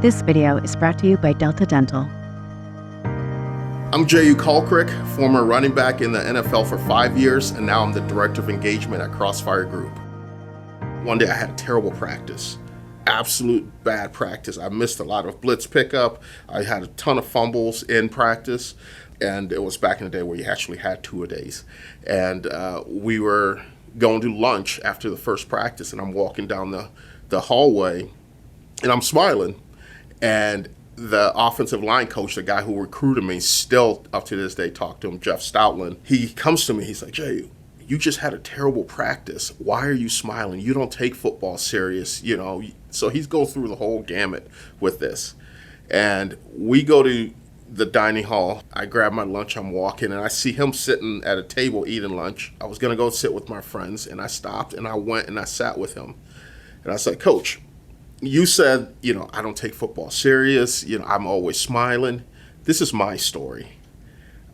This video is brought to you by Delta Dental. I'm Jehuu Caulcrick, former running back in the NFL for 5 years, and now I'm the Director of Engagement at Crossfire Group. One day I had a terrible practice, absolute bad practice. I missed a lot of blitz pickup. I had a ton of fumbles in practice, and it was back in the day where you actually had two-a-days. And we were going to lunch after the first practice, and I'm walking down the hallway, and I'm smiling. And the offensive line coach, the guy who recruited me, still up to this day, talk to him, Jeff Stoutland. He comes to me, he's like, Jay, you just had a terrible practice. Why are you smiling? You don't take football serious, you know. So he's going through the whole gamut with this. And we go to the dining hall. I grab my lunch, I'm walking, and I see him sitting at a table eating lunch. I was gonna go sit with my friends, and I stopped, and I went and I sat with him. And I said, Coach, you said, I don't take football serious. I'm always smiling. This is my story.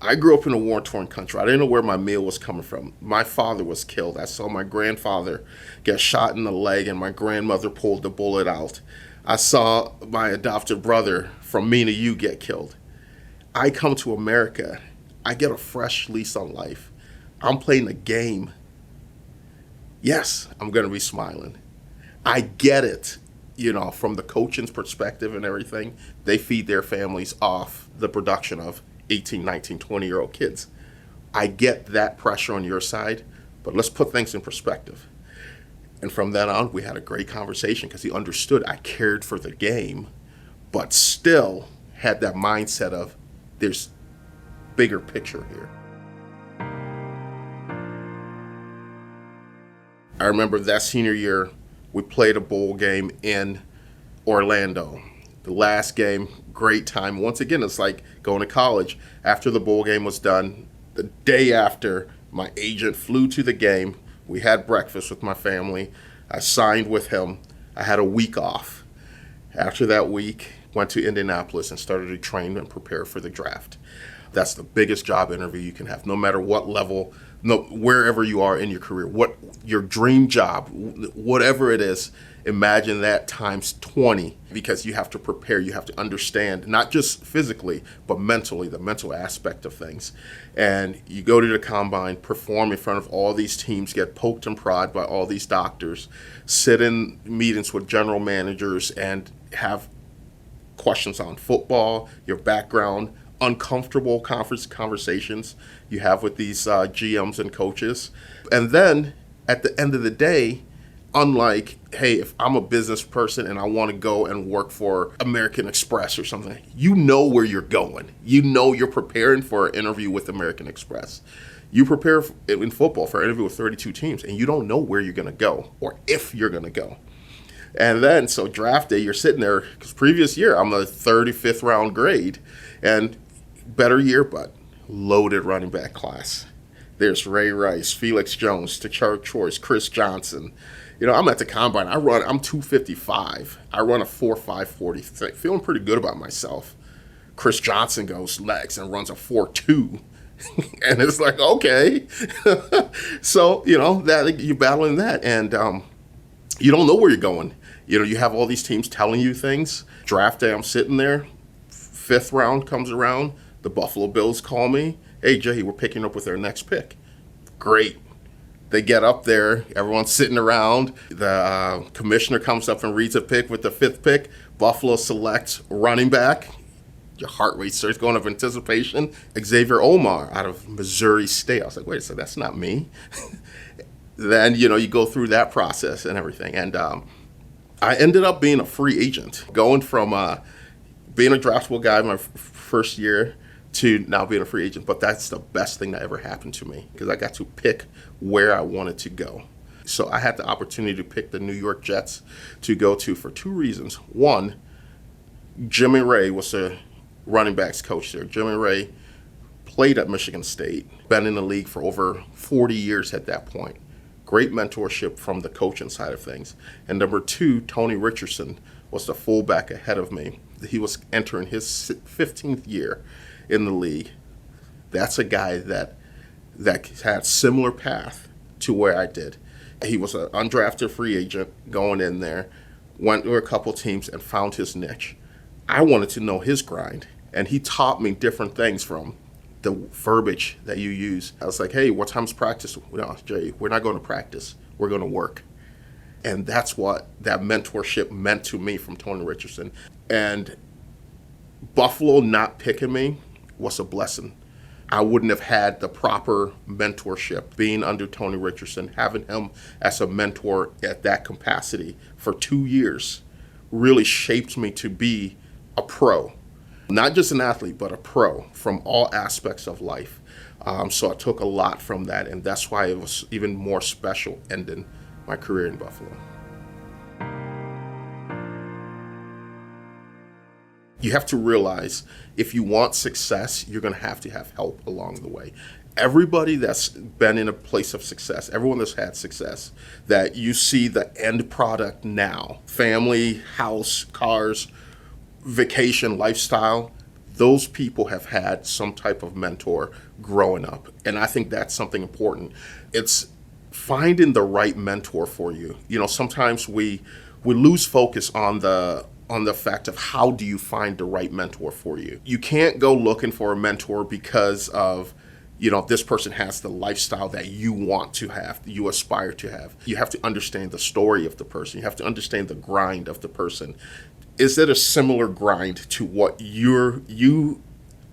I grew up in a war-torn country. I didn't know where my meal was coming from. My father was killed. I saw my grandfather get shot in the leg, and my grandmother pulled the bullet out. I saw my adopted brother from me to you get killed. I come to America. I get a fresh lease on life. I'm playing a game. Yes, I'm going to be smiling. I get it. From the coaching's perspective and everything, they feed their families off the production of 18, 19, 20-year-old kids. I get that pressure on your side, but let's put things in perspective. And from then on, we had a great conversation because he understood I cared for the game, but still had that mindset of there's bigger picture here. I remember that senior year, we played a bowl game in Orlando. The last game, great time. Once again, it's like going to college. After the bowl game was done, the day after, my agent flew to the game. We had breakfast with my family. I signed with him. I had a week off. After that week, went to Indianapolis and started to train and prepare for the draft. That's the biggest job interview you can have, no matter what level, wherever you are in your career, what your dream job, whatever it is, imagine that times 20, because you have to prepare, you have to understand, not just physically, but mentally, the mental aspect of things. And you go to the combine, perform in front of all these teams, get poked and prodded by all these doctors, sit in meetings with general managers and have questions on football, your background, uncomfortable conversations you have with these GMs and coaches. And then at the end of the day, unlike, hey, if I'm a business person and I want to go and work for American Express or something, you know where you're going. You're preparing for an interview with American Express. You prepare in football for an interview with 32 teams, and you don't know where you're going to go or if you're going to go. And then, so draft day, you're sitting there, because previous year, I'm a 35th round grade, and better year, but loaded running back class. There's Ray Rice, Felix Jones, Tachard Choice, Chris Johnson. I'm at the combine. I'm 255. I run a 4.5 40, feeling pretty good about myself. Chris Johnson goes legs and runs a 4.2. And it's like, okay. So, that you're battling that, and you don't know where you're going. You have all these teams telling you things. Draft day, I'm sitting there. 5th round comes around. The Buffalo Bills call me. Hey, Jay, we're picking up with our next pick. Great. They get up there. Everyone's sitting around. The commissioner comes up and reads a pick with the 5th pick. Buffalo selects running back. Your heart rate starts going up in anticipation. Xavier Omar out of Missouri State. I was like, wait a second, that's not me. Then, you go through that process and everything. And I ended up being a free agent, going from being a draftable guy my first year to now being a free agent. But that's the best thing that ever happened to me, because I got to pick where I wanted to go. So I had the opportunity to pick the New York Jets to go to for 2 reasons. One, Jimmy Ray was the running backs coach there. Jimmy Ray played at Michigan State, been in the league for over 40 years at that point. Great mentorship from the coaching side of things. And number 2, Tony Richardson was the fullback ahead of me. He was entering his 15th year in the league. That's a guy that had similar path to where I did. He was an undrafted free agent going in there, went to a couple teams and found his niche. I wanted to know his grind. And he taught me different things from the verbiage that you use. I was like, hey, what time's practice? No, Jay, we're not going to practice. We're going to work. And that's what that mentorship meant to me from Tony Richardson. And Buffalo not picking me was a blessing. I wouldn't have had the proper mentorship being under Tony Richardson, having him as a mentor at that capacity for 2 years really shaped me to be a pro. Not just an athlete, but a pro from all aspects of life. So I took a lot from that, and that's why it was even more special ending my career in Buffalo. You have to realize if you want success, you're going to have help along the way. Everybody that's been in a place of success, everyone that's had success, that you see the end product now, family, house, cars, vacation, lifestyle, those people have had some type of mentor growing up. And I think that's something important. It's finding the right mentor for you. You know, sometimes we lose focus on the fact of how do you find the right mentor for you. You can't go looking for a mentor because of, you know, this person has the lifestyle that you want to have, you aspire to have. You have to understand the story of the person. You have to understand the grind of the person. Is it a similar grind to what you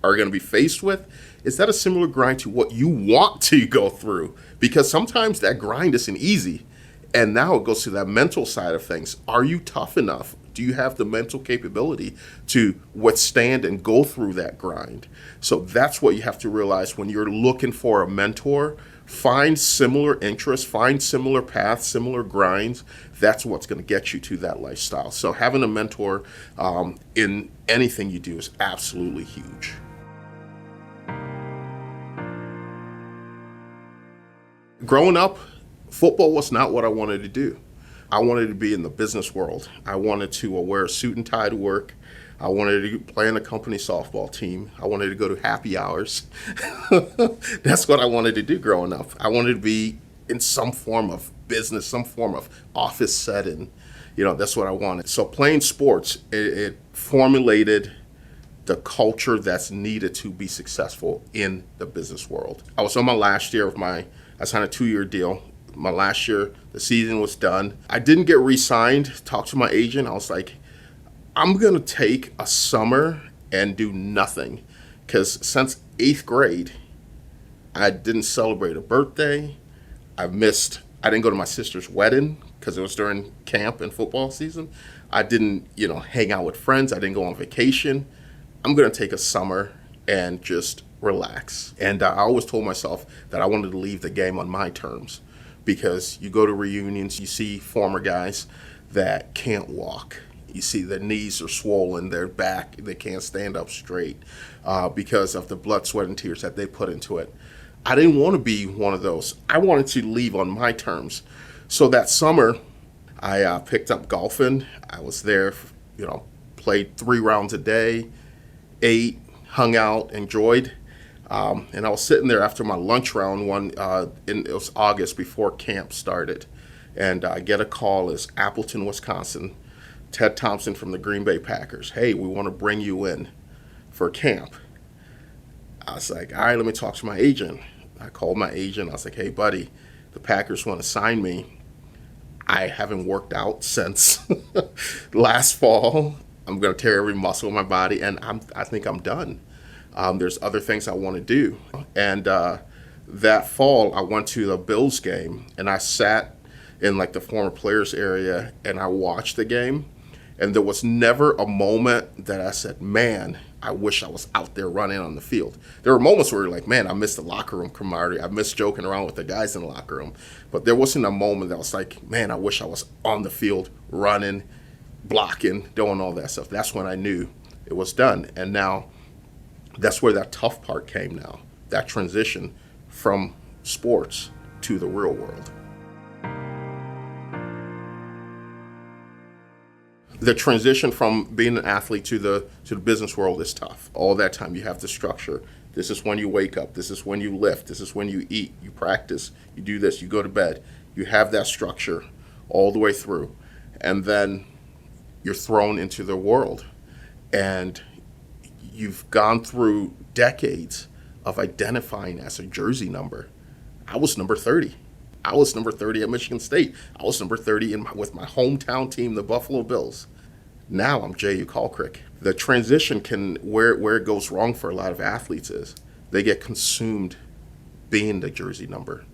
are going to be faced with? Is that a similar grind to what you want to go through? Because sometimes that grind isn't easy. And now it goes to that mental side of things. Are you tough enough? Do you have the mental capability to withstand and go through that grind? So that's what you have to realize when you're looking for a mentor. Find similar interests, find similar paths, similar grinds. That's what's going to get you to that lifestyle. So having a mentor in anything you do is absolutely huge. Growing up, football was not what I wanted to do. I wanted to be in the business world. I wanted to wear a suit and tie to work. I wanted to play on a company softball team. I wanted to go to happy hours. That's what I wanted to do growing up. I wanted to be in some form of business, some form of office setting. You know, that's what I wanted. So playing sports, it formulated the culture that's needed to be successful in the business world. I was on my last year I signed a 2-year deal. My last year, the season was done. I didn't get re-signed. Talked to my agent. I was like, I'm going to take a summer and do nothing. Because since 8th grade, I didn't celebrate a birthday. I didn't go to my sister's wedding because it was during camp and football season. I didn't, hang out with friends. I didn't go on vacation. I'm going to take a summer and just relax. And I always told myself that I wanted to leave the game on my terms. Because you go to reunions, you see former guys that can't walk. You see their knees are swollen, their back, they can't stand up straight because of the blood, sweat, and tears that they put into it. I didn't want to be one of those. I wanted to leave on my terms. So that summer, I picked up golfing. I was there, played 3 rounds a day, ate, hung out, enjoyed. And I was sitting there after my lunch round it was August before camp started. And I get a call. It's Appleton, Wisconsin. Ted Thompson from the Green Bay Packers. Hey, we want to bring you in for camp. I was like, all right, let me talk to my agent. I called my agent. I was like, hey, buddy, the Packers want to sign me. I haven't worked out since last fall. I'm going to tear every muscle in my body, and I think I'm done. There's other things I want to do. And that fall, I went to the Bills game, and I sat in the former players area, and I watched the game. And there was never a moment that I said, man, I wish I was out there running on the field. There were moments where you're like, man, I miss the locker room camaraderie. I miss joking around with the guys in the locker room. But there wasn't a moment that was like, man, I wish I was on the field running, blocking, doing all that stuff. That's when I knew it was done. And now that's where that tough part came now, that transition from sports to the real world. The transition from being an athlete to the business world is tough. All that time you have the structure. This is when you wake up. This is when you lift. This is when you eat. You practice. You do this. You go to bed. You have that structure all the way through. And then you're thrown into the world. And you've gone through decades of identifying as a jersey number. I was number 30. I was number 30 at Michigan State. I was number 30 with my hometown team, the Buffalo Bills. Now I'm Jehuu Caulcrick. The transition where it goes wrong for a lot of athletes is they get consumed being the jersey number,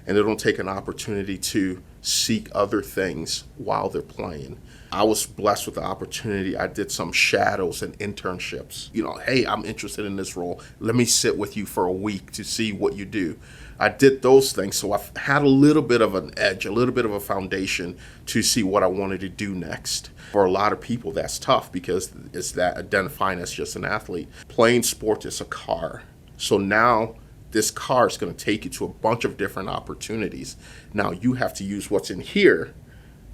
and they don't take an opportunity to seek other things while they're playing. I was blessed with the opportunity. I did some shadows and internships. Hey, I'm interested in this role. Let me sit with you for a week to see what you do. I did those things, so I've had a little bit of an edge, a little bit of a foundation to see what I wanted to do next. For a lot of people, that's tough because it's that identifying as just an athlete. Playing sports is a car. So now this car is going to take you to a bunch of different opportunities. Now you have to use what's in here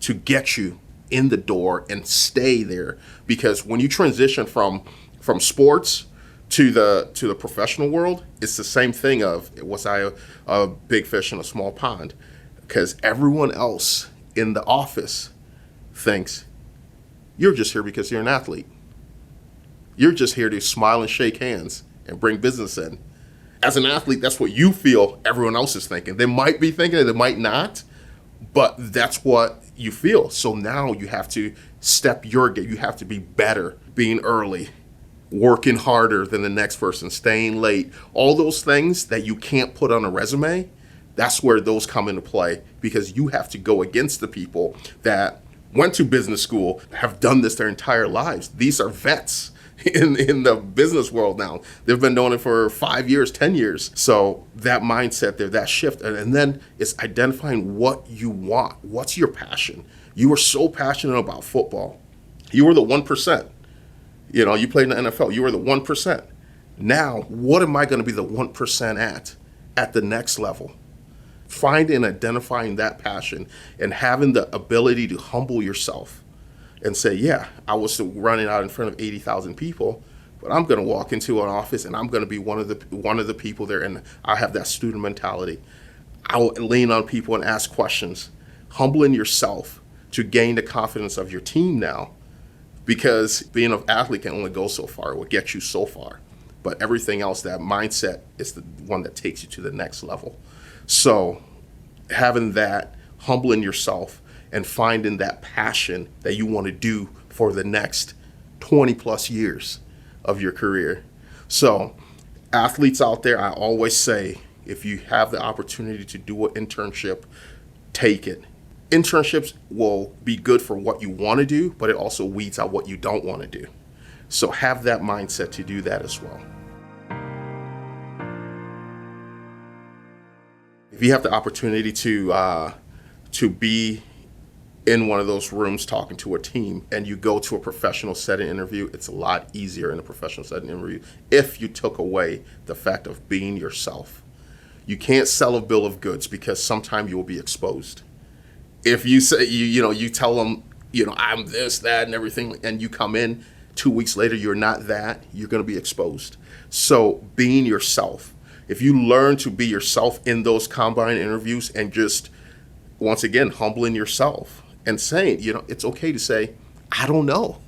to get you in the door and stay there, because when you transition from sports to the professional world, it's the same thing of, was I a big fish in a small pond? Because everyone else in the office thinks you're just here because you're an athlete. You're just here to smile and shake hands and bring business in. As an athlete, that's what you feel everyone else is thinking. They might be thinking it, they might not, but that's what you feel. So now you have to step your game. You have to be better, being early, working harder than the next person, staying late. All those things that you can't put on a resume, that's where those come into play, because you have to go against the people that went to business school, have done this their entire lives. These are vets in the business world now. They've been doing it for 5 years, 10 years. So that mindset there, that shift, and then it's identifying what you want. What's your passion? You were so passionate about football. You were the 1%. You played in the NFL. You were the 1%. Now, what am I going to be the 1% at the next level? Finding and identifying that passion and having the ability to humble yourself and say, yeah, I was running out in front of 80,000 people, but I'm going to walk into an office and I'm going to be one of the people there, and I have that student mentality. I'll lean on people and ask questions, humbling yourself to gain the confidence of your team now, because being an athlete can only go so far. It will get you so far, but everything else, that mindset is the one that takes you to the next level. So having that, humbling yourself, and finding that passion that you want to do for the next 20 plus years of your career. So athletes out there, I always say, if you have the opportunity to do an internship, take it. Internships will be good for what you want to do, but it also weeds out what you don't want to do. So have that mindset to do that as well. If you have the opportunity to be in one of those rooms talking to a team, and you go to a professional setting interview, it's a lot easier in a professional setting interview if you took away the fact of being yourself. You can't sell a bill of goods, because sometime you will be exposed. If you say, you tell them, I'm this, that, and everything, and you come in 2 weeks later, you're not that, you're going to be exposed. So being yourself, if you learn to be yourself in those combine interviews, and just, once again, humbling yourself and saying, it's okay to say, I don't know.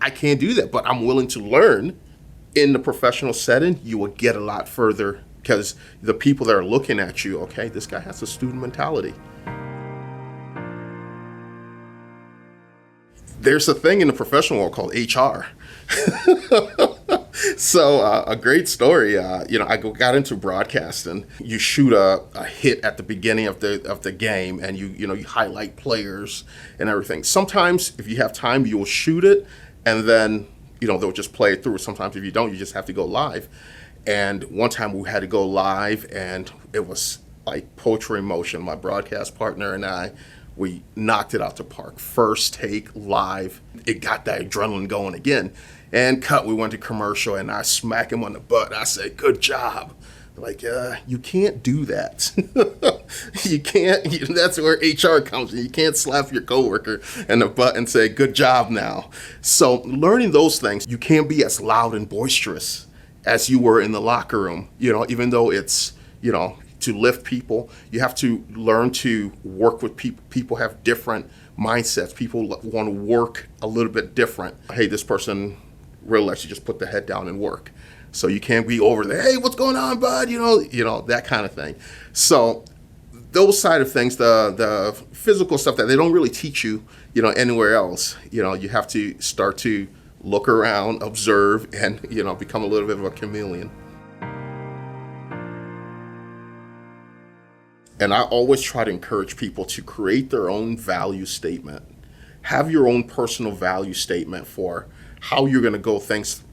I can't do that, but I'm willing to learn. In the professional setting, you will get a lot further, because the people that are looking at you, okay, this guy has a student mentality. There's a thing in the professional world called HR. So a great story, I got into broadcasting. You shoot a hit at the beginning of the game, and you highlight players and everything. Sometimes if you have time, you will shoot it, and then they'll just play it through. Sometimes if you don't, you just have to go live. And one time we had to go live, and it was like poetry in motion. My broadcast partner and I, we knocked it out the park. First take, live. It got that adrenaline going again. And cut, we went to commercial, and I smack him on the butt. I said, good job. Like, you can't do that. You can't, that's where HR comes in. You can't slap your coworker in the butt and say, good job now. So learning those things, you can't be as loud and boisterous as you were in the locker room, even though it's, to lift people. You have to learn to work with people. People have different mindsets. People want to work a little bit different. Hey, this person really lets you just put the head down and work. So you can't be over there, hey, what's going on, bud? That kind of thing. So those side of things, the physical stuff that they don't really teach you, anywhere else, you have to start to look around, observe, and, become a little bit of a chameleon. And I always try to encourage people to create their own value statement. Have your own personal value statement for how you're going to go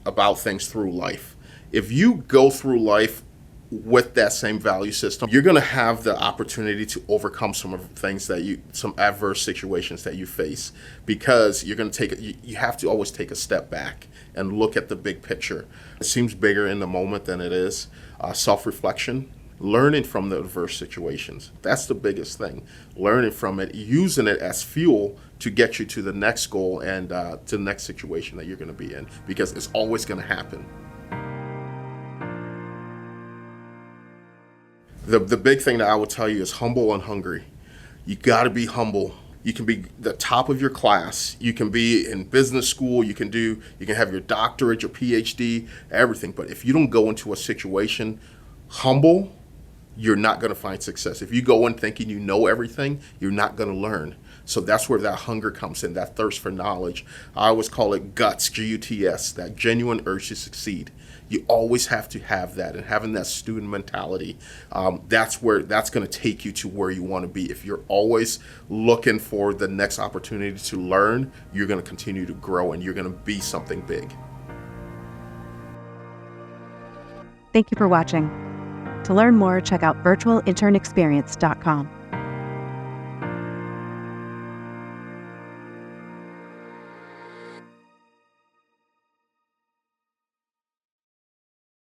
about things through life. If you go through life with that same value system, you're going to have the opportunity to overcome some adverse situations that you face, because you're going to you have to always take a step back and look at the big picture. It seems bigger in the moment than it is. Self-reflection, learning from the adverse situations. That's the biggest thing. Learning from it, using it as fuel to get you to the next goal and to the next situation that you're going to be in, because it's always going to happen. The big thing that I would tell you is humble and hungry. You got to be humble. You can be the top of your class. You can be in business school. You can have your doctorate, your PhD, everything. But if you don't go into a situation humble, you're not going to find success. If you go in thinking you know everything, you're not going to learn. So that's where that hunger comes in, that thirst for knowledge. I always call it guts, G-U-T-S, that genuine urge to succeed. You always have to have that, and having that student mentality, that's going to take you to where you want to be. If you're always looking for the next opportunity to learn, you're going to continue to grow and you're going to be something big. Thank you for watching. To learn more, check out virtualinternexperience.com.